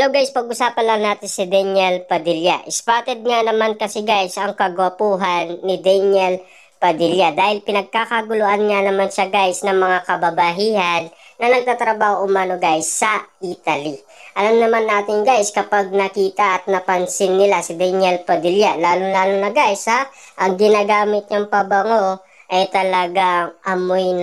Hello guys, pag-usapan lang natin si Daniel Padilla. Spotted nga naman kasi guys ang kagwapuhan ni Daniel Padilla dahil pinagkakaguluhan nga naman siya guys ng mga kababahihan na nagtatrabaho umano guys sa Italy. Alam naman natin guys kapag nakita at napansin nila si Daniel Padilla, lalo-lalo na guys ang ginagamit niyang pabango ay talagang amoy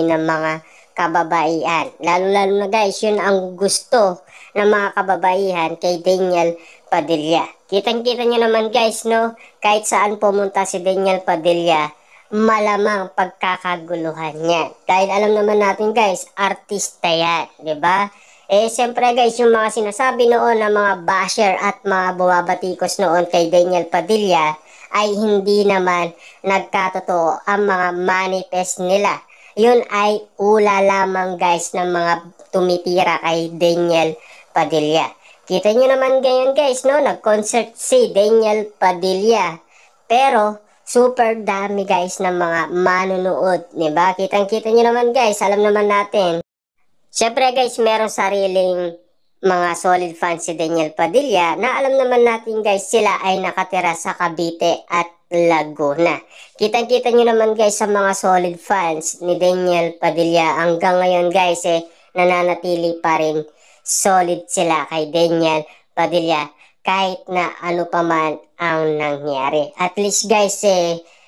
ng mga kababaihan. Lalo-lalo na guys, yun ang gusto ng mga kababaihan kay Daniel Padilla. Kitang-kita nyo naman guys, no? Kahit saan pumunta si Daniel Padilla, malamang pagkakaguluhan niya. Dahil alam naman natin guys, artista yan, di ba? Siyempre guys, yung mga sinasabi noon ng mga basher at mga buwabatikos noon kay Daniel Padilla ay hindi naman nagkatotoo ang mga manifest nila. Yun ay ula lamang guys ng mga tumitira kay Daniel Padilla. Kita nyo naman ngayon guys, no? Nag-concert si Daniel Padilla. Pero, super dami guys ng mga manunood. Diba? Kitang-kita nyo naman guys, alam naman natin. Siyempre guys, meron sariling mga solid fans si Daniel Padilla na alam naman natin guys, sila ay nakatira sa Cavite at Laguna. Kitang-kita nyo naman guys sa mga solid fans ni Daniel Padilla. Hanggang ngayon guys, nananatili pa rin solid sila kay Daniel Padilla kahit na ano pa man ang nangyari. At least guys,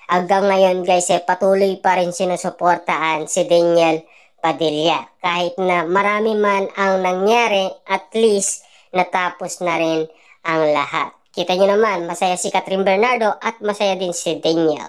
hanggang ngayon guys, patuloy pa rin sinusuportahan si Daniel Padilla. Kahit na marami man ang nangyari, at least natapos na rin ang lahat. Kita nyo naman, masaya si Catherine Bernardo at masaya din si Daniel.